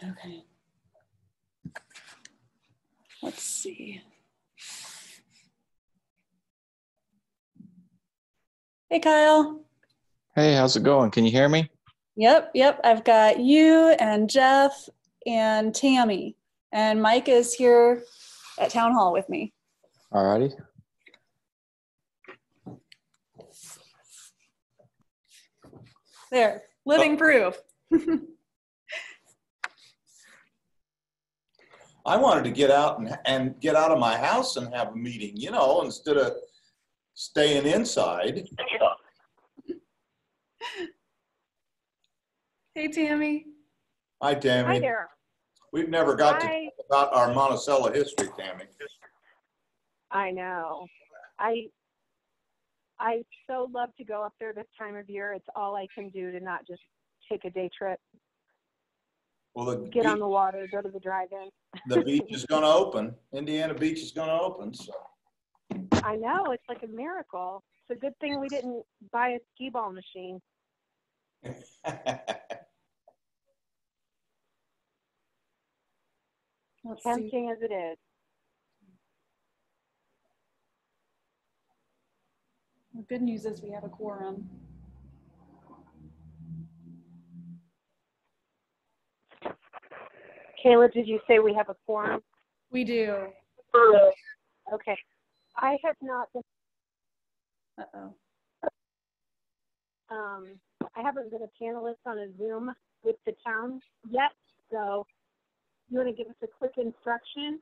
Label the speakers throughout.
Speaker 1: Okay. Let's see. Hey, Kyle.
Speaker 2: Hey, how's it going? Can you hear me?
Speaker 1: Yep. I've got you and Jeff and Tammy. And Mike is here at Town Hall with me.
Speaker 2: Alrighty.
Speaker 1: There, living proof.
Speaker 3: I wanted to get out and get out of my house and have a meeting, you know, instead of staying inside.
Speaker 1: Hey, Tammy.
Speaker 3: Hi, Tammy.
Speaker 4: Hi there.
Speaker 3: We've never got to
Speaker 4: Hi.
Speaker 3: talk about our Monticello history, Tammy.
Speaker 4: I know. I so love to go up there this time of year. It's all I can do to not just take a day trip,
Speaker 3: Well,
Speaker 4: get on the water, go to the drive-in.
Speaker 3: the beach is going to open. Indiana Beach is going to open. So.
Speaker 4: I know. It's like a miracle. It's a good thing we didn't buy a skee ball machine. Tempting as it is.
Speaker 1: The good news is we have a quorum.
Speaker 4: Kayla, did you say we have a quorum?
Speaker 1: We do.
Speaker 4: Okay. I have not been.
Speaker 1: Uh-oh.
Speaker 4: I haven't been a panelist on a Zoom with the town yet, so you want to give us a quick instruction?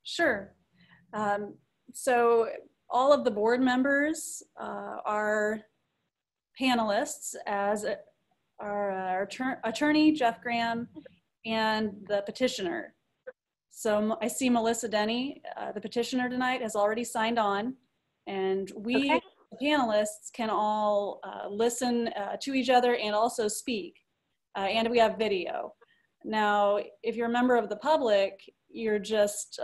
Speaker 1: Sure. So all of the board members are panelists, as our attorney, Jeff Graham, and the petitioner. So I see Melissa Denny, the petitioner tonight, has already signed on, and we,
Speaker 4: okay.
Speaker 1: the panelists, can all listen to each other and also speak, and we have video. Now, if you're a member of the public, you're just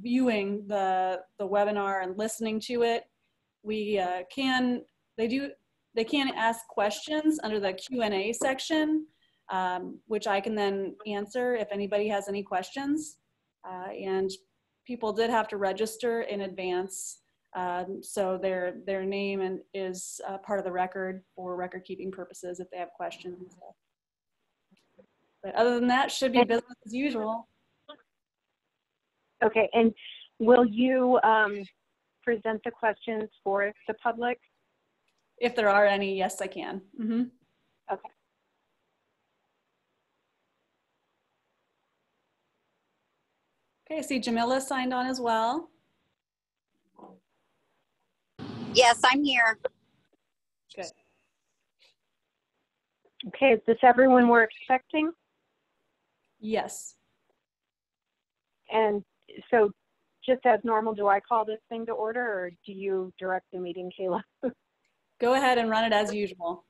Speaker 1: viewing the webinar and listening to it. They can ask questions under the Q&A section, which I can then answer if anybody has any questions. And people did have to register in advance, so their name is part of the record for record keeping purposes if they have questions and stuff. But other than that, should be business as usual.
Speaker 4: Okay, and will you present the questions for the public?
Speaker 1: If there are any, yes, I can. Mm-hmm.
Speaker 4: Okay.
Speaker 1: Okay, I see Jamila signed on as well.
Speaker 5: Yes, I'm here.
Speaker 1: Good.
Speaker 4: Okay, is this everyone we're expecting?
Speaker 1: Yes.
Speaker 4: And so just as normal, do I call this thing to order or do you direct the meeting, Kayla?
Speaker 1: Go ahead and run it as usual.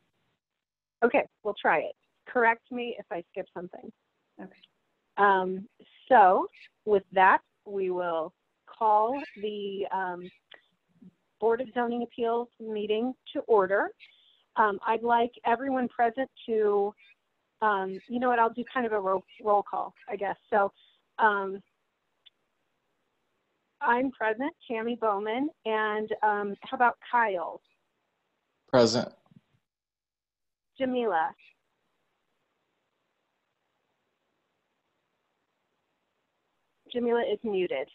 Speaker 4: Okay, we'll try it. Correct me if I skip something.
Speaker 1: Okay.
Speaker 4: So with that, we will call the Board of Zoning Appeals meeting to order. I'd like everyone present to, you know what, I'll do kind of a roll call, I guess. So I'm present, Tammy Bowman, and how about Kyle?
Speaker 2: Present.
Speaker 4: Jamila. Jamila is muted.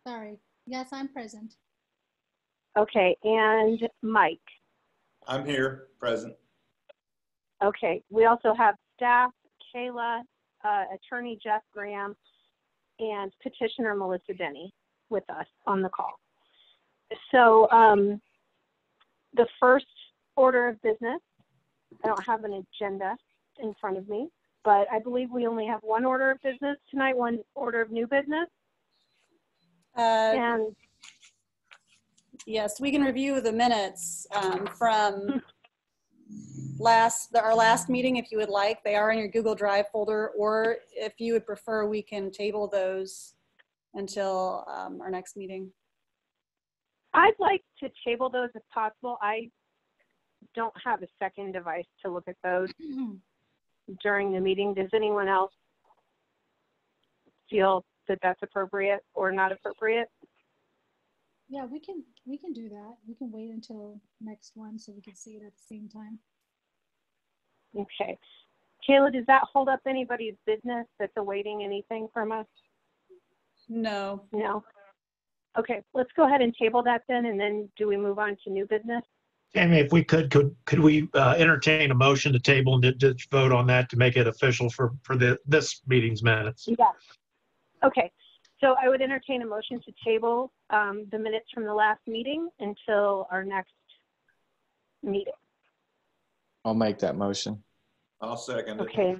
Speaker 6: Sorry. Yes, I'm present.
Speaker 4: Okay, and Mike.
Speaker 3: I'm here, present.
Speaker 4: Okay, we also have staff, Kayla, attorney Jeff Graham, and petitioner Melissa Denny with us on the call. So the first order of business, I don't have an agenda in front of me, but I believe we only have one order of business tonight, one order of new business. And
Speaker 1: yes, we can review the minutes from our last meeting if you would like. They are in your Google Drive folder, or if you would prefer, we can table those until our next meeting.
Speaker 4: I'd like to table those if possible. I don't have a second device to look at those. during the meeting. Does anyone else feel that that's appropriate or not appropriate?
Speaker 6: Yeah, we can do that. We can wait until next one so we can see it at the same time.
Speaker 4: Okay. Kayla, does that hold up anybody's business that's awaiting anything from us?
Speaker 1: No.
Speaker 4: No. Okay, let's go ahead and table that then, and then do we move on to new business?
Speaker 7: Tammy, if we could we entertain a motion to table and just vote on that to make it official for this meeting's minutes?
Speaker 4: Yes. Okay, so I would entertain a motion to table the minutes from the last meeting until our next meeting.
Speaker 2: I'll make that motion.
Speaker 3: I'll second it.
Speaker 4: Okay.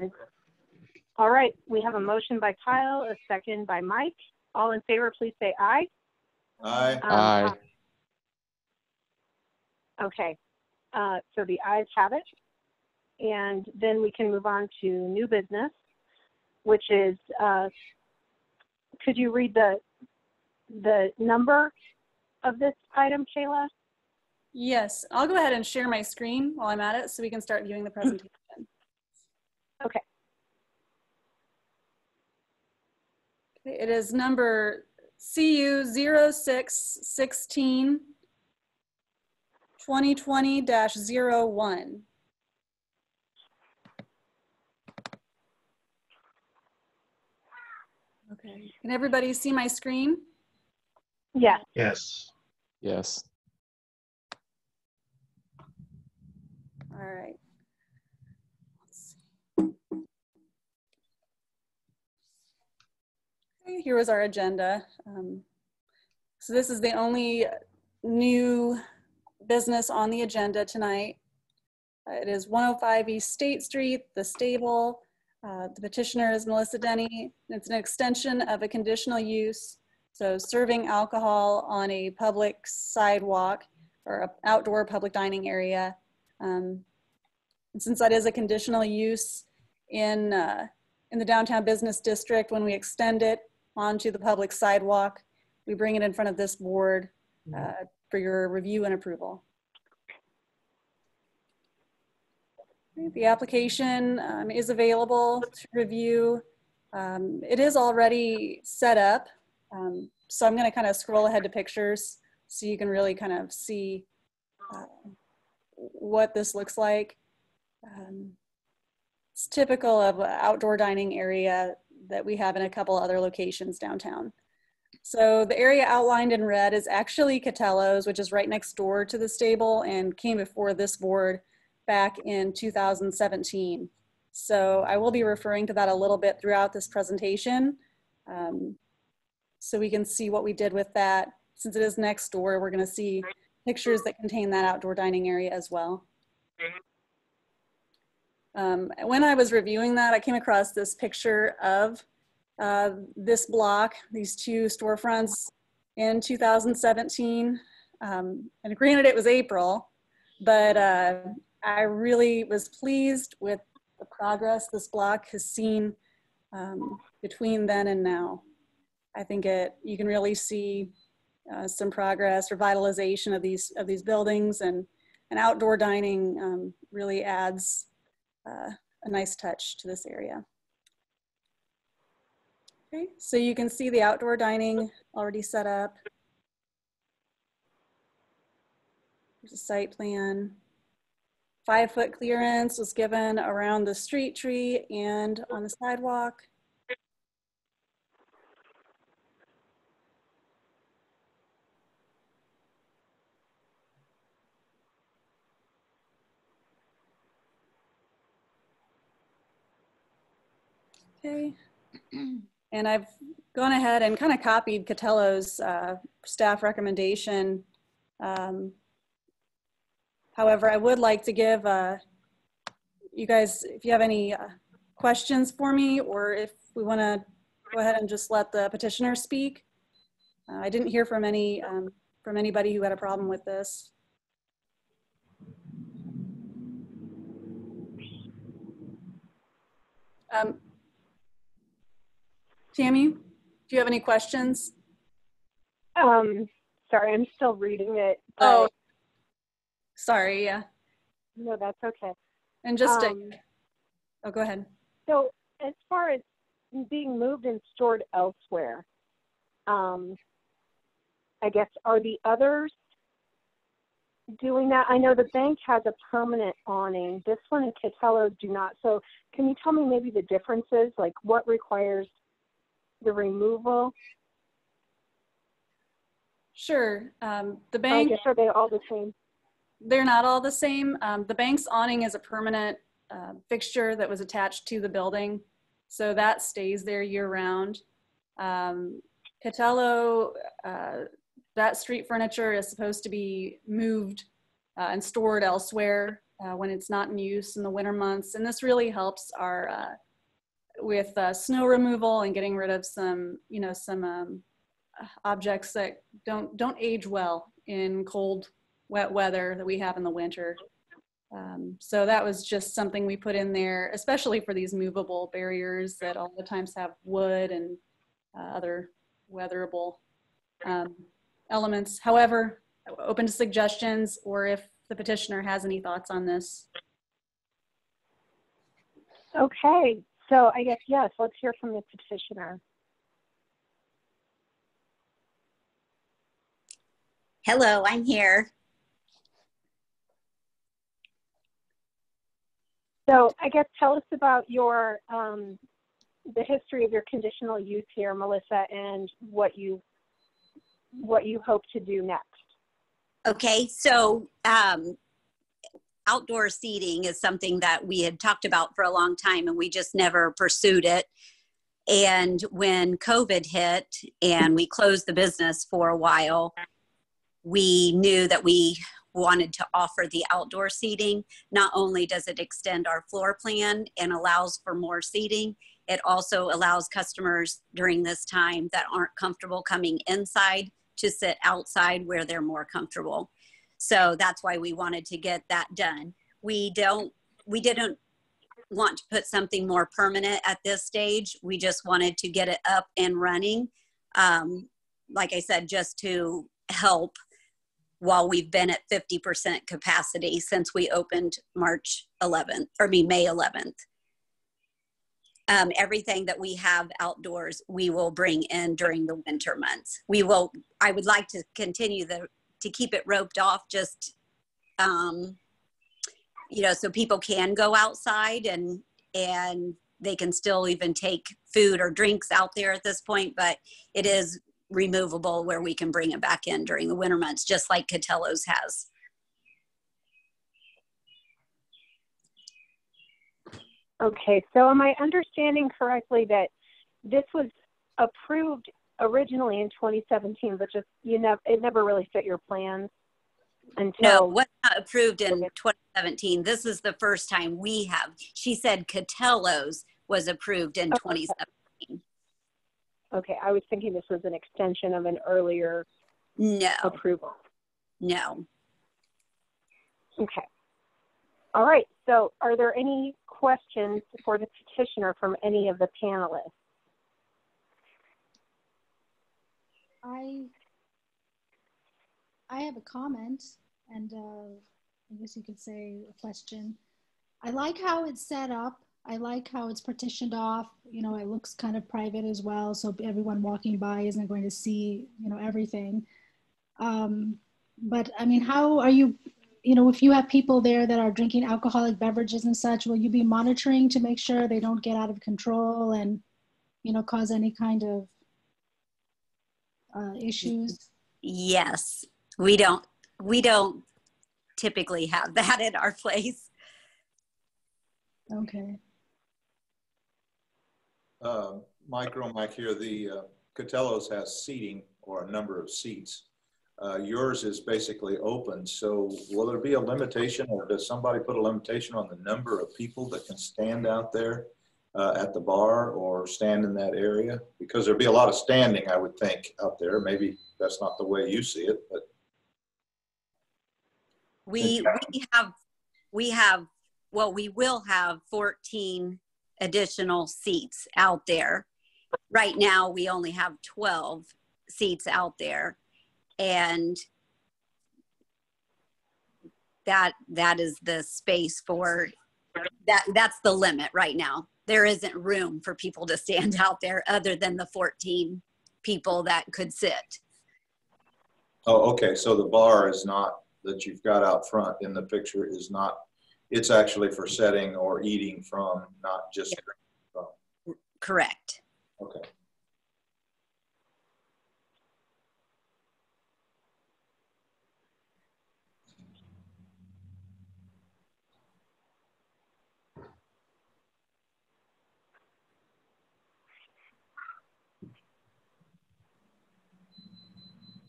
Speaker 4: All right, we have a motion by Kyle, a second by Mike. All in favor, please say aye.
Speaker 3: Aye.
Speaker 2: Aye.
Speaker 4: Okay, so the ayes have it. And then we can move on to new business, which is, could you read the number of this item, Kayla?
Speaker 1: Yes, I'll go ahead and share my screen while I'm at it so we can start viewing the presentation.
Speaker 4: Okay.
Speaker 1: It is number CU 0616 2020-01. Okay, can everybody see my screen?
Speaker 4: Yes.
Speaker 7: Yes.
Speaker 2: Yes.
Speaker 1: All right. Let's see. Okay, here was our agenda. So this is the only new business on the agenda tonight. It is 105 East State Street, the stable. The petitioner is Melissa Denny. It's an extension of a conditional use, so serving alcohol on a public sidewalk or an outdoor public dining area. And since that is a conditional use in the downtown business district, when we extend it onto the public sidewalk, we bring it in front of this board for your review and approval. The application is available to review. It is already set up, so I'm going to kind of scroll ahead to pictures so you can really kind of see what this looks like. It's typical of an outdoor dining area that we have in a couple other locations downtown. So the area outlined in red is actually Catello's, which is right next door to the stable and came before this board back in 2017. So I will be referring to that a little bit throughout this presentation, so we can see what we did with that. Since it is next door, we're going to see pictures that contain that outdoor dining area as well. When I was reviewing that, I came across this picture of this block, these two storefronts in 2017. And granted, it was April, but I really was pleased with the progress this block has seen between then and now. I think you can really see some progress, revitalization of these buildings, and outdoor dining really adds a nice touch to this area. Okay, so you can see the outdoor dining already set up. There's a site plan. 5-foot clearance was given around the street tree and on the sidewalk. Okay. And I've gone ahead and kind of copied Catello's staff recommendation. However, I would like to give you guys, if you have any questions for me, or if we want to go ahead and just let the petitioner speak. I didn't hear from anybody who had a problem with this. Tammy, do you have any questions?
Speaker 4: Sorry, I'm still reading it.
Speaker 1: Oh, sorry, yeah.
Speaker 4: No, that's okay.
Speaker 1: And just Oh, go ahead.
Speaker 4: So as far as being moved and stored elsewhere, I guess, are the others doing that? I know the bank has a permanent awning. This one and Catello's do not. So can you tell me maybe the differences, like what requires the removal?
Speaker 1: Sure. The
Speaker 4: I
Speaker 1: bank,
Speaker 4: guess, are they all the same?
Speaker 1: they're not all the same. The bank's awning is a permanent fixture that was attached to the building. So that stays there year round. Catello, that street furniture is supposed to be moved and stored elsewhere when it's not in use in the winter months. And this really helps our, with snow removal and getting rid of some, you know, some objects that don't age well in cold, wet weather that we have in the winter. So that was just something we put in there, especially for these movable barriers that all the times have wood and other weatherable elements. However, open to suggestions, or if the petitioner has any thoughts on this.
Speaker 4: Okay, so I guess, yes, let's hear from the petitioner.
Speaker 5: Hello, I'm here.
Speaker 4: So I guess tell us about your, the history of your conditional use here, Melissa, and what you hope to do next.
Speaker 5: Okay, so outdoor seating is something that we had talked about for a long time and we just never pursued it. And when COVID hit and we closed the business for a while, we knew that we wanted to offer the outdoor seating. Not only does it extend our floor plan and allows for more seating, it also allows customers during this time that aren't comfortable coming inside to sit outside where they're more comfortable. So that's why we wanted to get that done. We didn't want to put something more permanent at this stage. We just wanted to get it up and running. Like I said, just to help while we've been at 50% capacity since we opened May 11th. Everything that we have outdoors, we will bring in during the winter months. I would like to continue to keep it roped off, just, you know, so people can go outside and they can still even take food or drinks out there at this point, but it is removable where we can bring it back in during the winter months, just like Catello's has.
Speaker 4: Okay, so am I understanding correctly that this was approved originally in 2017, but just it never really fit your plans until?
Speaker 5: No, it was not approved in 2017. This is the first time we have. She said Catello's was approved in 2017.
Speaker 4: Okay, I was thinking this was an extension of an earlier approval.
Speaker 5: No.
Speaker 4: Okay. All right, so are there any questions for the petitioner from any of the panelists?
Speaker 6: I have a comment, and I guess you could say a question. I like how it's set up. I like how it's partitioned off. You know, it looks kind of private as well, so everyone walking by isn't going to see, you know, everything. But I mean, how are you, you know, if you have people there that are drinking alcoholic beverages and such, will you be monitoring to make sure they don't get out of control and, you know, cause any kind of issues?
Speaker 5: Yes, we don't typically have that at our place.
Speaker 6: Okay.
Speaker 3: Mike Romack here. The Catello's has seating, or a number of seats. Yours is basically open. So will there be a limitation, or does somebody put a limitation on the number of people that can stand out there at the bar or stand in that area? Because there'd be a lot of standing, I would think, out there. Maybe that's not the way you see it, but.
Speaker 5: We will have 14 additional seats out there. Right now, we only have 12 seats out there. And that is the space for That's the limit right now. There isn't room for people to stand out there other than the 14 people that could sit.
Speaker 3: Oh, okay, so the bar is not, that you've got out front in the picture is not, it's actually for setting or eating from, not just drinking from.
Speaker 5: Correct.
Speaker 3: Okay.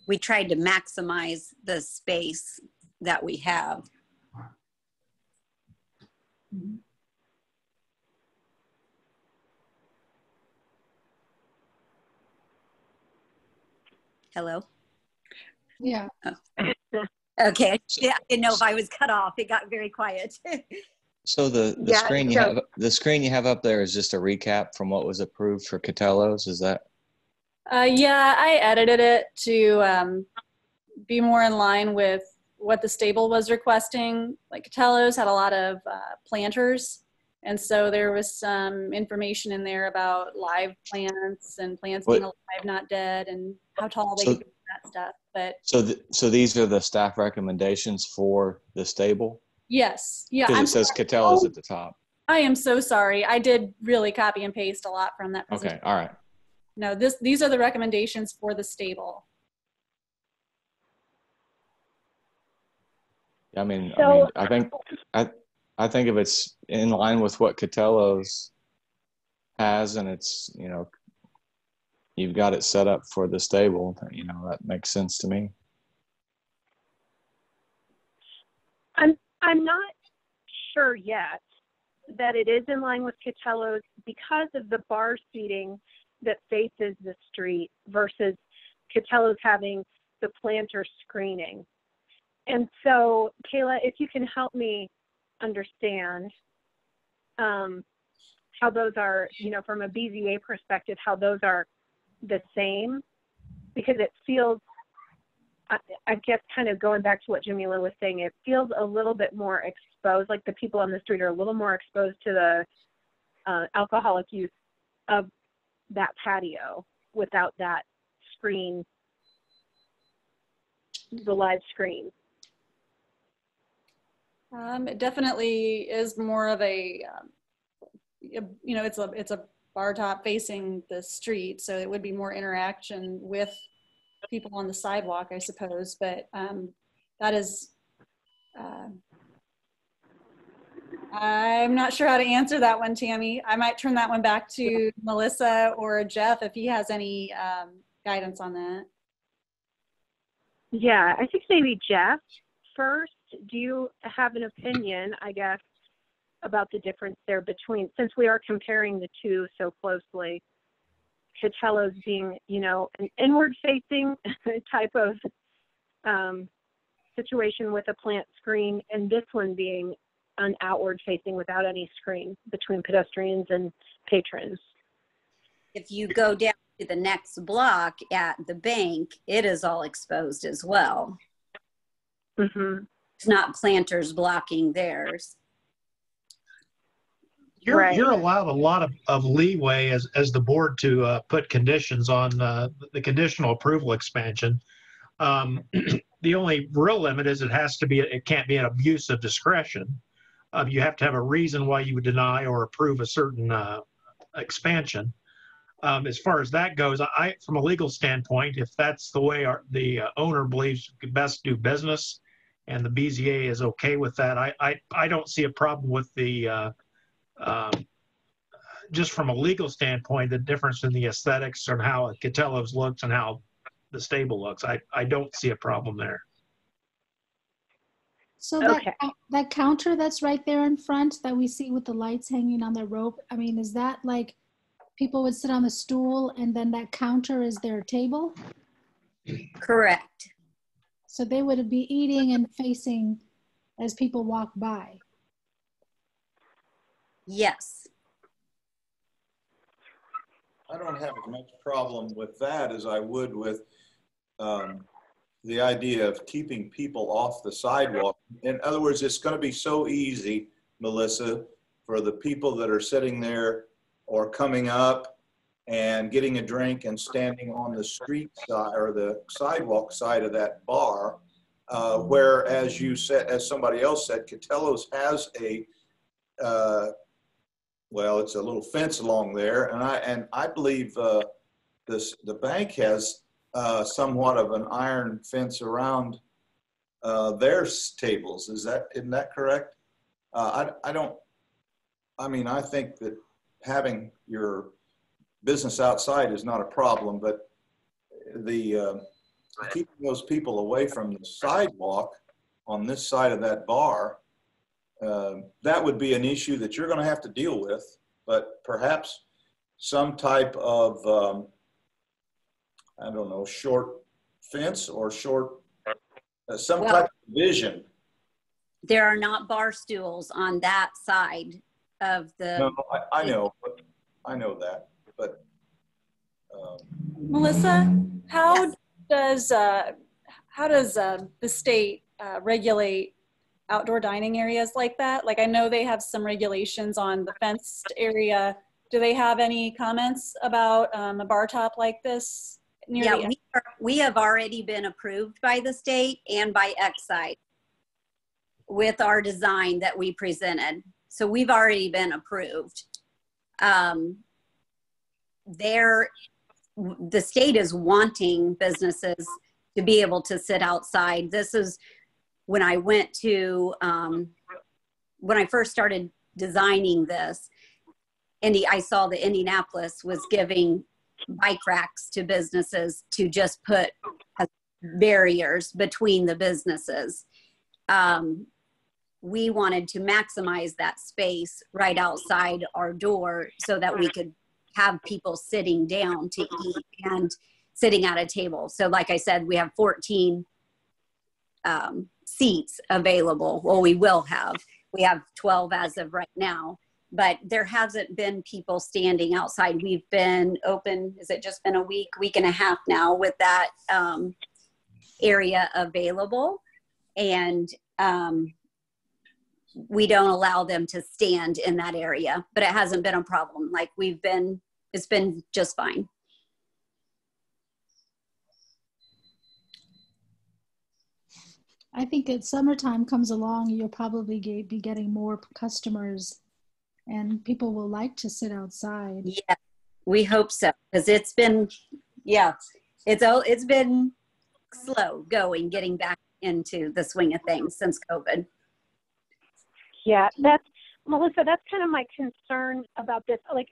Speaker 5: We tried to maximize the space that we have. Hello?
Speaker 6: Yeah.
Speaker 5: Okay, yeah, I didn't know if I was cut off. It got very quiet.
Speaker 2: So the
Speaker 4: Yeah,
Speaker 2: screen you
Speaker 4: so-
Speaker 2: have, the screen you have up there is just a recap from what was approved for Catello's, is that?
Speaker 1: Yeah, I edited it to be more in line with what the stable was requesting. Like Catello's had a lot of planters, and so there was some information in there about live plants and plants being alive, not dead, and how tall they
Speaker 2: So-
Speaker 1: could be, that stuff. But
Speaker 2: So these are the staff recommendations for the stable?
Speaker 1: yes, yeah,
Speaker 2: Because it says Catello's at the top.
Speaker 1: I am so sorry. I did really copy and paste a lot from that position.
Speaker 2: Okay, all right.
Speaker 1: No, these are the recommendations for the stable.
Speaker 2: I mean,
Speaker 4: So-
Speaker 2: I think if it's in line with what Catello's has and it's, you know, you've got it set up for the stable, you know, that makes sense to me.
Speaker 4: I'm not sure yet that it is in line with Catello's because of the bar seating that faces the street versus Catello's having the planter screening. And so, Kayla, if you can help me understand how those are, you know, from a BZA perspective, how those are the same, because it feels, I guess kind of going back to what Jamila was saying, it feels a little bit more exposed, like the people on the street are a little more exposed to the alcoholic use of that patio without that screen, the live screen.
Speaker 1: It definitely is more of a, you know, it's a bar top facing the street, so it would be more interaction with people on the sidewalk, I suppose. But that is, I'm not sure how to answer that one, Tammy. I might turn that one back to Melissa or Jeff if he has any guidance on that.
Speaker 4: Yeah, I think maybe Jeff first. Do you have an opinion, I guess, about the difference there between, since we are comparing the two so closely, Catello's being, you know, an inward-facing type of situation with a plant screen, and this one being an outward-facing without any screen between pedestrians and patrons?
Speaker 5: If you go down to the next block at the bank, it is all exposed as well.
Speaker 4: Mm-hmm.
Speaker 5: It's not planters blocking theirs.
Speaker 7: You're allowed a lot of leeway as the board to put conditions on the conditional approval expansion. The only real limit is it can't be an abuse of discretion. You have to have a reason why you would deny or approve a certain expansion. As far as that goes, from a legal standpoint, if that's the way the owner believes we could best do business, and the BZA is okay with that, I don't see a problem with the just from a legal standpoint, the difference in the aesthetics and how Catello's looks and how the stable looks. I don't see a problem there.
Speaker 6: So
Speaker 4: Okay.
Speaker 6: that counter that's right there in front that we see with the lights hanging on the rope, I mean, is that like people would sit on the stool and then that counter is their table?
Speaker 5: Correct.
Speaker 6: So they would be eating and facing as people walk by.
Speaker 5: Yes.
Speaker 3: I don't have as much problem with that as I would with the idea of keeping people off the sidewalk. In other words, it's going to be so easy, Melissa, for the people that are sitting there or coming up and getting a drink and standing on the street side or the sidewalk side of that bar. Where, as you said, as somebody else said, Catello's has a, well, it's a little fence along there, and I believe the bank has somewhat of an iron fence around their tables. Isn't that correct? I think that having your business outside is not a problem, but the keeping those people away from the sidewalk on this side of that bar, that would be an issue that you're going to have to deal with, but perhaps some type of, I don't know, short fence or short, some type of vision.
Speaker 5: There are not bar stools on that side of the.
Speaker 3: No, I know that, but.
Speaker 1: Melissa, how does the state regulate outdoor dining areas like that? Like, I know they have some regulations on the fenced area. Do they have any comments about a bar top like this?
Speaker 5: Yeah, we have already been approved by the state and by Excite with our design that we presented. So we've already been approved. The state is wanting businesses to be able to sit outside. This is when I went to, when I first started designing this, I saw that Indianapolis was giving bike racks to businesses to just put barriers between the businesses. We wanted to maximize that space right outside our door so that we could have people sitting down to eat and sitting at a table. So like I said, we have 14 seats available. Well, we have 12 as of right now, but there hasn't been people standing outside. We've been open, has it just been a week and a half now with that area available. And we don't allow them to stand in that area, but it hasn't been a problem. Like it's been just fine.
Speaker 6: I think as summertime comes along, you'll probably be getting more customers and people will like to sit outside.
Speaker 5: Yeah, we hope so. Because it's been slow going, getting back into the swing of things since COVID.
Speaker 4: Yeah, Melissa, that's kind of my concern about this. Like,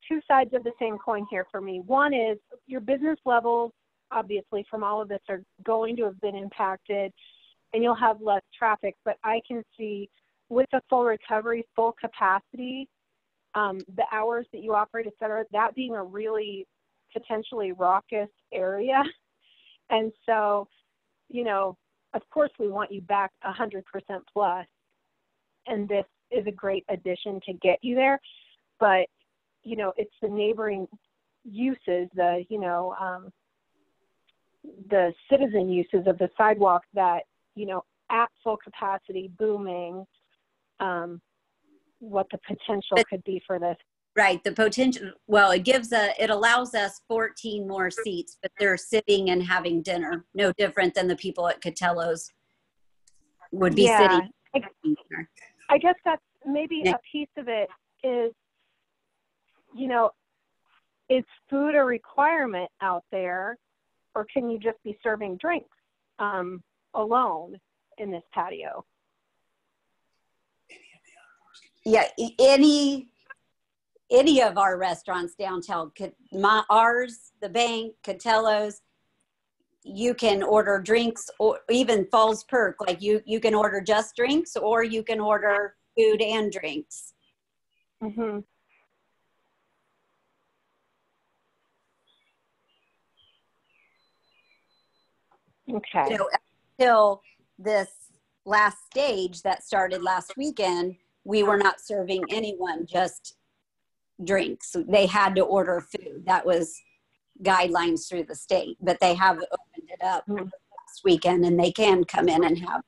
Speaker 4: two sides of the same coin here for me. One is your business levels, obviously, from all of this are going to have been impacted and you'll have less traffic. But I can see with a full recovery, full capacity, the hours that you operate, et cetera, that being a really potentially raucous area. And so, of course, we want you back 100% plus. And this is a great addition to get you there. But, it's the neighboring uses, the citizen uses of the sidewalk that, at full capacity, booming, what the potential could be for this.
Speaker 5: Right. The potential, well, it allows us 14 more seats, but they're sitting and having dinner. No different than the people at Catello's would be sitting.
Speaker 4: I guess that's maybe a piece of it is, is food a requirement out there, or can you just be serving drinks alone in this patio?
Speaker 5: Yeah, any of our restaurants downtown, ours, the bank, Catello's, you can order drinks, or even Falls Perk, like you can order just drinks, or you can order food and drinks.
Speaker 4: Mm-hmm. Okay.
Speaker 5: Until this last stage that started last weekend, we were not serving anyone just drinks. They had to order food. That was guidelines through the state, but they have opened it up last weekend and they can come in and have.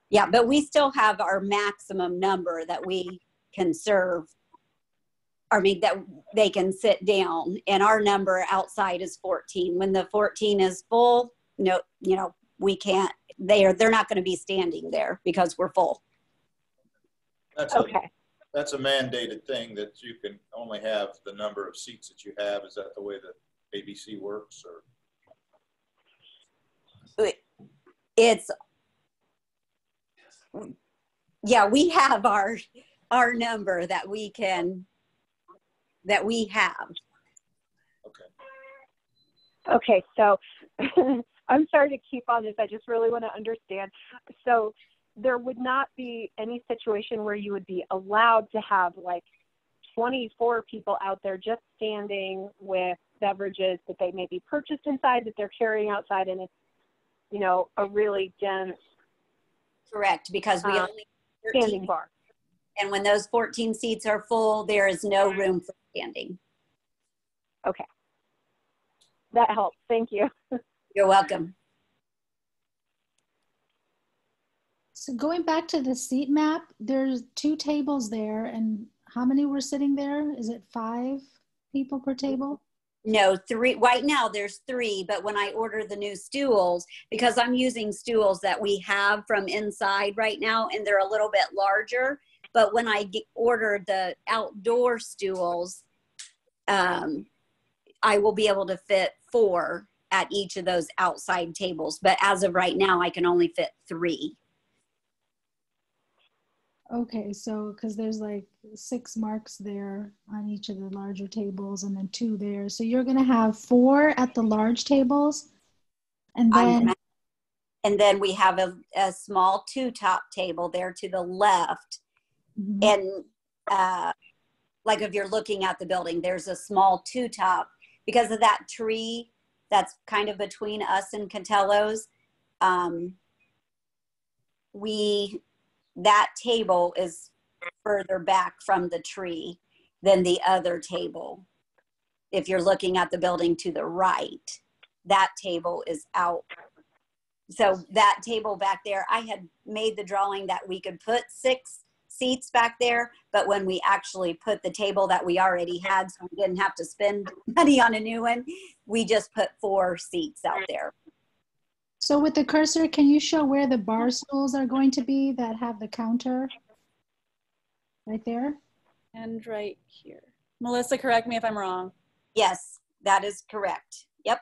Speaker 5: Yeah, but we still have our maximum number that we can serve. I mean, that they can sit down, and our number outside is 14. When the 14 is full, no, you know, we can't, they're not going to be standing there because we're full.
Speaker 3: That's
Speaker 4: Okay.
Speaker 3: That's a mandated thing that you can only have the number of seats that you have. Is that the way that ABC works, or?
Speaker 5: It's, yeah, we have our number that we can, that we have.
Speaker 3: Okay.
Speaker 4: Okay, so I'm sorry to keep on this. I just really want to understand. So there would not be any situation where you would be allowed to have like 24 people out there just standing with beverages that they maybe purchased inside that they're carrying outside, and it's, you know, a really dense
Speaker 5: Correct, because we only have 13,
Speaker 4: standing bar.
Speaker 5: and when those 14 seats are full, there is no room for standing.
Speaker 4: Okay. That helps. Thank you.
Speaker 5: You're welcome.
Speaker 6: So going back to the seat map, there's 2 tables there, and how many were sitting there? Is it 5 people per table?
Speaker 5: No, 3. Right now there's 3, but when I order the new stools, because I'm using stools that we have from inside right now, and they're a little bit larger, but when I order the outdoor stools, I will be able to fit 4 at each of those outside tables. But as of right now, I can only fit 3.
Speaker 6: Okay, so because there's like 6 marks there on each of the larger tables and then 2 there. So you're going to have 4 at the large tables, and then
Speaker 5: And then we have a small 2-top table there to the left.
Speaker 6: Mhm.
Speaker 5: And like if you're looking at the building, there's a small 2-top because of that tree that's kind of between us and Catello's. That table is further back from the tree than the other table. If you're looking at the building to the right, that table is out. So that table back there, I had made the drawing that we could put 6 seats back there, but when we actually put the table that we already had, so we didn't have to spend money on a new one, we just put 4 seats out there.
Speaker 6: So with the cursor, can you show where the bar stools are going to be that have the counter? Right there?
Speaker 1: And right here. Melissa, correct me if I'm wrong.
Speaker 5: Yes, that is correct. Yep.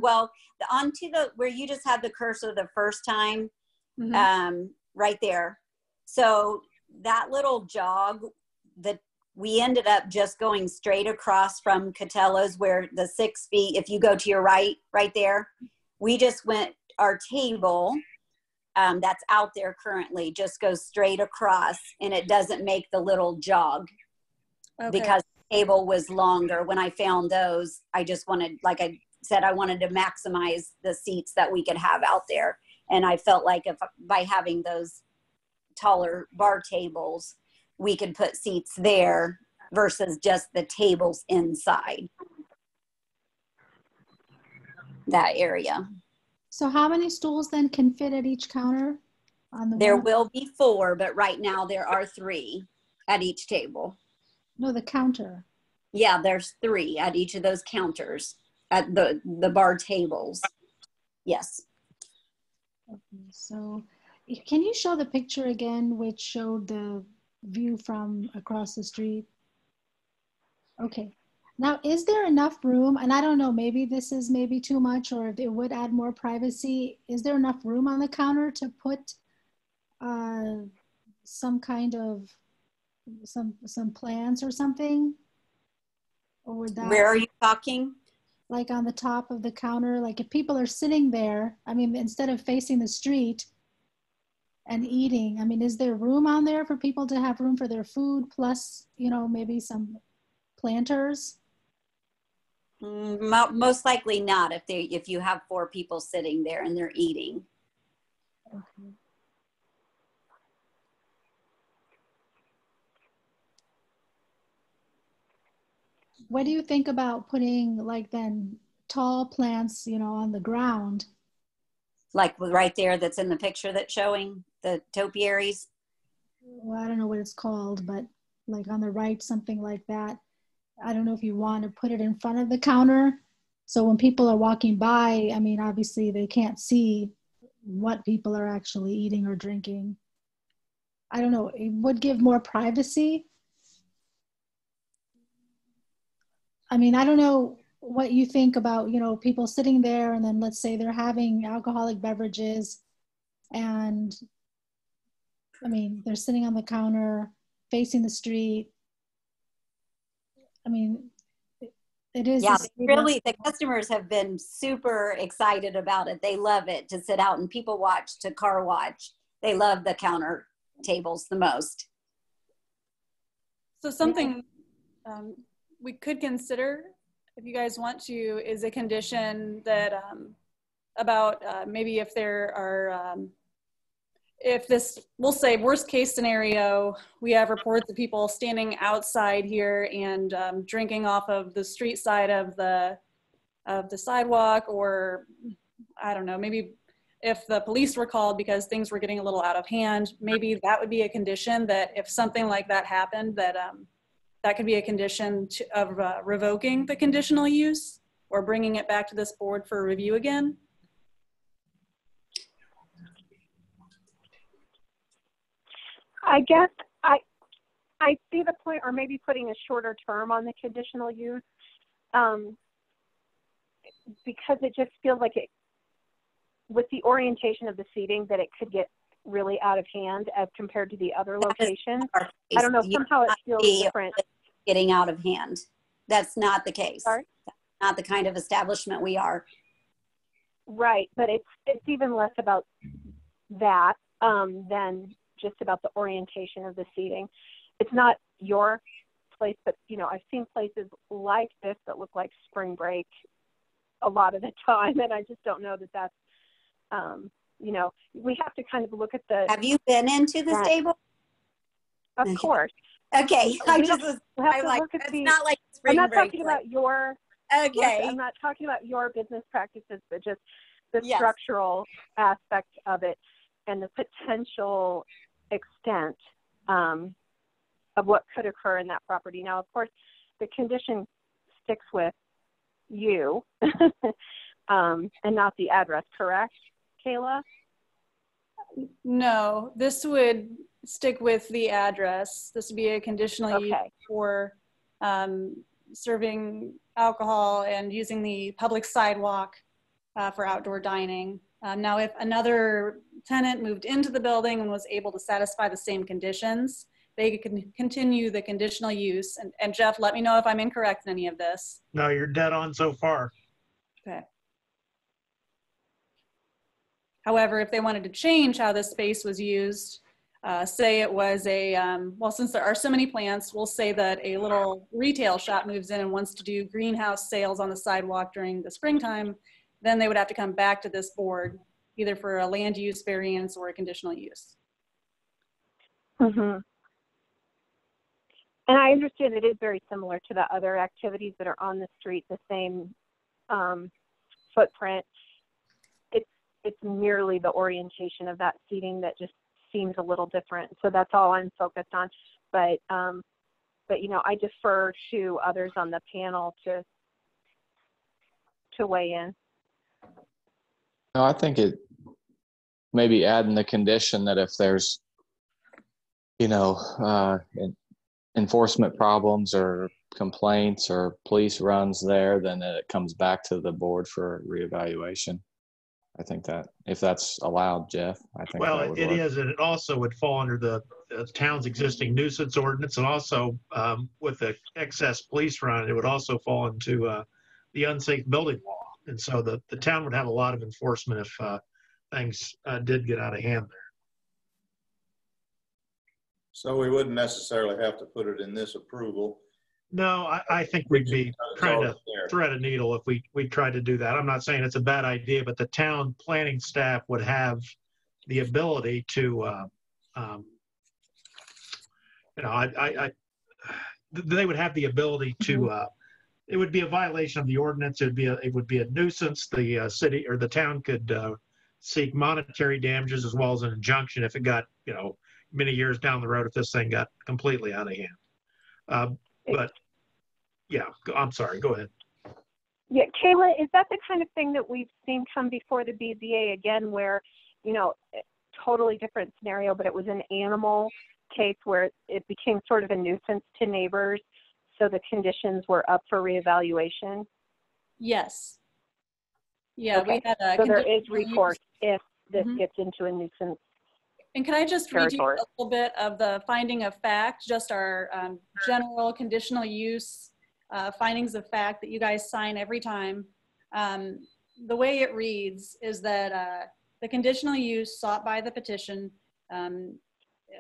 Speaker 5: Well, onto the where you just had the cursor the first time, right there. So that little jog that we ended up just going straight across from Catello's, where the 6 feet, if you go to your right there, we just went, our table that's out there currently just goes straight across, and it doesn't make the little jog. Okay. Because the table was longer. When I found those, I just wanted, like I said, I wanted to maximize the seats that we could have out there. And I felt like if by having those taller bar tables, we could put seats there versus just the tables inside that area.
Speaker 6: So how many stools then can fit at each counter?
Speaker 5: There will be 4, but right now there are 3 at each table.
Speaker 6: No, the counter.
Speaker 5: Yeah, there's 3 at each of those counters at the bar tables. Yes.
Speaker 6: Okay, so can you show the picture again, which showed the view from across the street? Okay. Now, is there enough room? And I don't know, maybe this is maybe too much, or if it would add more privacy. Is there enough room on the counter to put some kind of some plants or something? Or would that?
Speaker 5: Where are you talking?
Speaker 6: Like on the top of the counter, like if people are sitting there, I mean, instead of facing the street and eating, I mean, is there room on there for people to have room for their food plus, you know, maybe some planters?
Speaker 5: Most likely not if you have 4 people sitting there and they're eating.
Speaker 6: Okay. What do you think about putting like then tall plants, you know, on the ground
Speaker 5: Like right there, that's in the picture that's showing the topiaries.
Speaker 6: Well, I don't know what it's called, but like on the right, something like that. I don't know if you want to put it in front of the counter. So when people are walking by, I mean, obviously they can't see what people are actually eating or drinking. I don't know, it would give more privacy. I mean, I don't know what you think about, you know, people sitting there and then let's say they're having alcoholic beverages and I mean, they're sitting on the counter facing the street. I mean, it is.
Speaker 5: Yeah, really, the customers have been super excited about it. They love it to sit out and people watch, to car watch. They love the counter tables the most.
Speaker 1: So something we could consider, if you guys want to, is a condition that about maybe if there are, if this, we'll say worst case scenario, we have reports of people standing outside here and drinking off of the street side of the sidewalk, or I don't know, maybe if the police were called because things were getting a little out of hand, maybe that would be a condition that if something like that happened, that that could be a condition of revoking the conditional use or bringing it back to this board for review again.
Speaker 4: I guess I see the point, or maybe putting a shorter term on the conditional use, because it just feels like it, with the orientation of the seating, that it could get really out of hand as compared to the other locations. I don't know, somehow it feels different.
Speaker 5: Getting out of hand. That's not the case.
Speaker 4: Sorry?
Speaker 5: That's not the kind of establishment we are.
Speaker 4: Right, but it's even less about that than just about the orientation of the seating. It's not your place, but you know, I've seen places like this that look like spring break a lot of the time, and I just don't know that that's, you know, we have to kind of look at the.
Speaker 5: Have you been into the stable?
Speaker 4: Of course.
Speaker 5: Okay, I'm like, it's not like spring break.
Speaker 4: I'm not talking about your.
Speaker 5: Okay.
Speaker 4: I'm not talking about your business practices, but just the structural aspect of it and the potential extent of what could occur in that property. Now, of course, the condition sticks with you and not the address, correct, Kayla?
Speaker 1: No, this would stick with the address. This would be a conditional use for serving alcohol and using the public sidewalk for outdoor dining. Now, if another tenant moved into the building and was able to satisfy the same conditions, they could continue the conditional use. And Jeff, let me know if I'm incorrect in any of this.
Speaker 7: No, you're dead on so far.
Speaker 1: Okay. However, if they wanted to change how this space was used, say it was a, well, since there are so many plants, we'll say that a little retail shop moves in and wants to do greenhouse sales on the sidewalk during the springtime, then they would have to come back to this board, either for a land use variance or a conditional use.
Speaker 4: Mm-hmm. And I understand it is very similar to the other activities that are on the street, the same footprint. It's merely the orientation of that seating that just seems a little different. So that's all I'm focused on. But you know, I defer to others on the panel to weigh in.
Speaker 2: No, I think it maybe adding the condition that if there's, you know, enforcement problems or complaints or police runs there, then it comes back to the board for reevaluation. I think that if that's allowed, Jeff, I think
Speaker 7: well,
Speaker 2: that would
Speaker 7: it
Speaker 2: work.
Speaker 7: is, and it also would fall under the town's existing nuisance ordinance, and also with the excess police run, it would also fall into the unsafe building law. And so the town would have a lot of enforcement if things did get out of hand there.
Speaker 3: So we wouldn't necessarily have to put it in this approval.
Speaker 7: No, I think we'd be trying to thread a needle if we tried to do that. I'm not saying it's a bad idea, but the town planning staff would have the ability to, you know, they would have the ability to, it would be a violation of the ordinance. It would be a nuisance. The city or the town could seek monetary damages as well as an injunction if it got, you know, many years down the road if this thing got completely out of hand. But yeah, I'm sorry, go ahead.
Speaker 4: Yeah, Kayla, is that the kind of thing that we've seen come before the BZA again, where, you know, totally different scenario, but it was an animal case where it became sort of a nuisance to neighbors, so the conditions were up for reevaluation?
Speaker 1: Yes. Yeah,
Speaker 4: Okay.
Speaker 1: we had a
Speaker 4: So there is
Speaker 1: conditional use.
Speaker 4: recourse if this
Speaker 1: Mhm.
Speaker 4: gets into a nuisance.
Speaker 1: And can I just read you
Speaker 4: Territory.
Speaker 1: a little bit of the finding of fact, just our general conditional use findings of fact that you guys sign every time. The way it reads is that the conditional use sought by the petition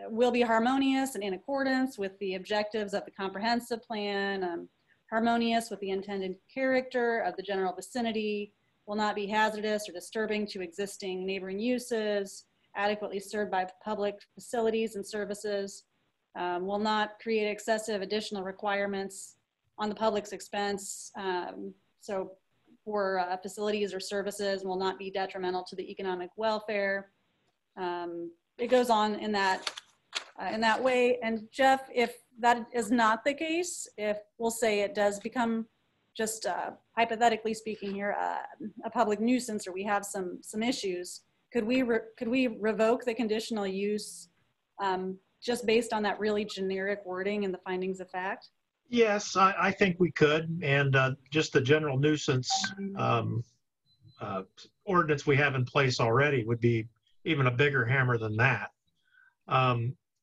Speaker 1: will be harmonious and in accordance with the objectives of the comprehensive plan, harmonious with the intended character of the general vicinity, will not be hazardous or disturbing to existing neighboring uses, adequately served by public facilities and services, will not create excessive additional requirements on the public's expense. So for facilities or services, will not be detrimental to the economic welfare. It goes on in that way. And Jeff, if that is not the case, if we'll say it does become, just hypothetically speaking here, a public nuisance, or we have some issues, could we revoke the conditional use just based on that really generic wording and the findings of fact?
Speaker 7: Yes, I think we could, and just the general nuisance ordinance we have in place already would be even a bigger hammer than that.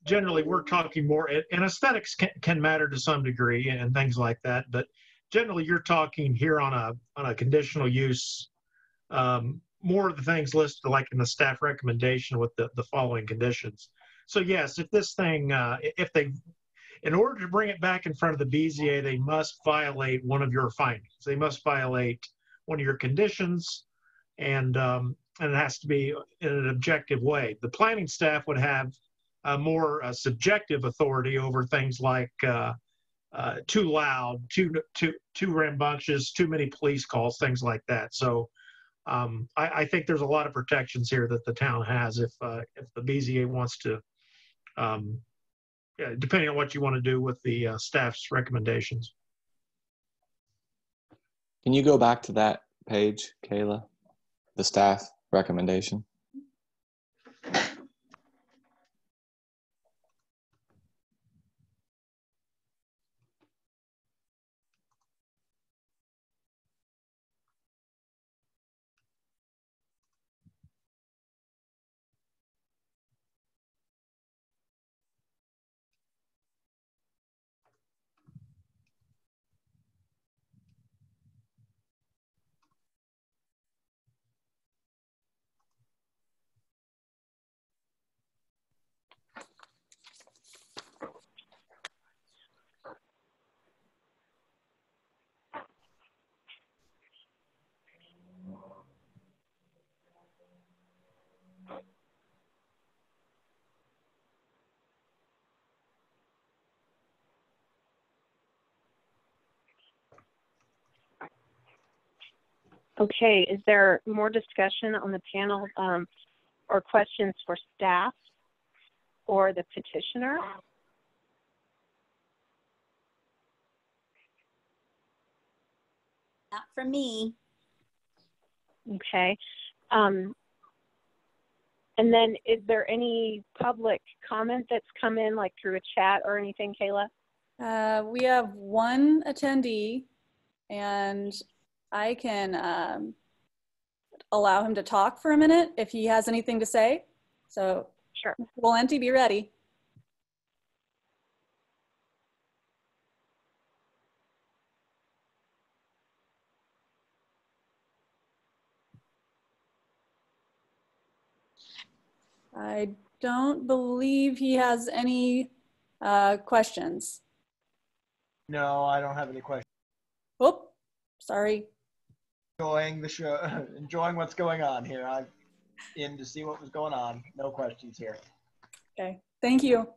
Speaker 7: Generally, we're talking more, and aesthetics can matter to some degree and things like that, but generally you're talking here on a conditional use, more of the things listed like in the staff recommendation with the following conditions. So yes, if this thing, in order to bring it back in front of the BZA, they must violate one of your findings. They must violate one of your conditions, and it has to be in an objective way. The planning staff would have more subjective authority over things like too loud, too rambunctious, too many police calls, things like that. So I think there's a lot of protections here that the town has if the BZA wants to, depending on what you want to do with the staff's recommendations.
Speaker 2: Can you go back to that page, Kayla? The staff recommendation.
Speaker 4: Okay, is there more discussion on the panel or questions for staff or the petitioner?
Speaker 5: Not from me.
Speaker 4: Okay. And then is there any public comment that's come in, like through a chat or anything, Kayla?
Speaker 1: We have one attendee, and I can allow him to talk for a minute if he has anything to say. So,
Speaker 4: Sure.
Speaker 1: Mr. Valenti, be ready. I don't believe he has any questions.
Speaker 8: No, I don't have any questions.
Speaker 1: Oh, sorry.
Speaker 8: Enjoying the show, enjoying what's going on here. I'm in to see what was going on. No questions here.
Speaker 1: Okay, thank you.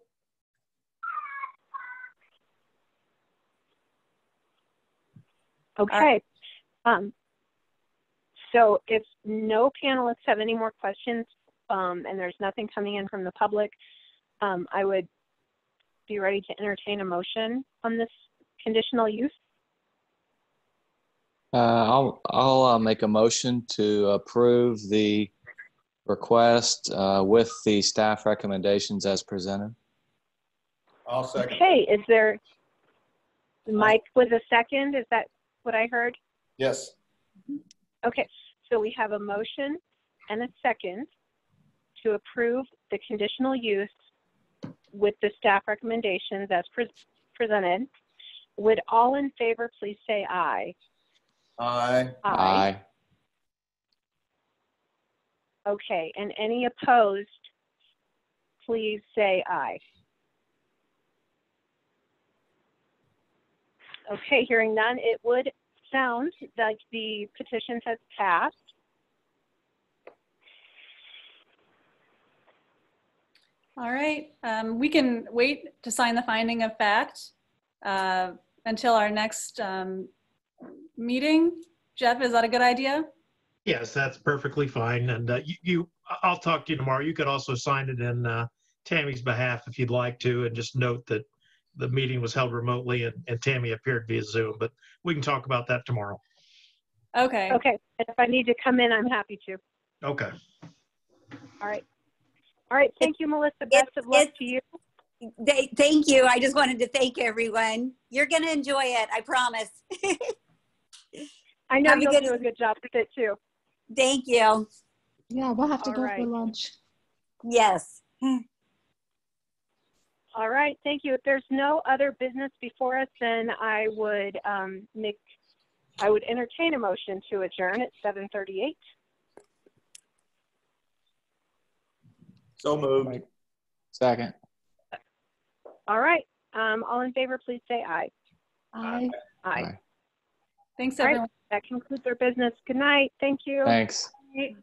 Speaker 4: Okay. So if no panelists have any more questions, and there's nothing coming in from the public, I would be ready to entertain a motion on this conditional use.
Speaker 2: I'll make a motion to approve the request with the staff recommendations as presented.
Speaker 3: I'll second.
Speaker 4: Okay, is there, Mike with a second? Is that what I heard?
Speaker 3: Yes.
Speaker 4: Okay, so we have a motion and a second to approve the conditional use with the staff recommendations as presented. Would all in favor please say aye?
Speaker 3: Aye.
Speaker 2: Aye.
Speaker 4: Okay, and any opposed, please say aye. Okay, hearing none, it would sound like the petition has passed.
Speaker 1: All right, we can wait to sign the finding of fact until our next meeting. Jeff, is that a good idea?
Speaker 7: Yes, that's perfectly fine. And I'll talk to you tomorrow. You could also sign it in Tammy's behalf if you'd like to, and just note that the meeting was held remotely and Tammy appeared via Zoom, but we can talk about that tomorrow.
Speaker 1: Okay.
Speaker 4: Okay, if I need to come in, I'm happy to.
Speaker 7: Okay.
Speaker 4: All right. All right, thank you, Melissa. Best of luck to you.
Speaker 5: Thank you. I just wanted to thank everyone. You're going to enjoy it. I promise.
Speaker 4: I know you'll do a good job with it too.
Speaker 5: Thank you.
Speaker 6: Yeah, we'll have to
Speaker 4: All
Speaker 6: go
Speaker 4: right.
Speaker 6: for lunch.
Speaker 5: Yes.
Speaker 4: All right, thank you. If there's no other business before us, then I would entertain a motion to adjourn at 7:38.
Speaker 3: So moved.
Speaker 2: Second.
Speaker 4: All right, all in favor, please say aye.
Speaker 6: Aye.
Speaker 4: Aye.
Speaker 2: Aye.
Speaker 1: Thanks,
Speaker 4: All right.
Speaker 1: everyone.
Speaker 4: That concludes our business. Good night. Thank you.
Speaker 2: Thanks.
Speaker 4: Bye.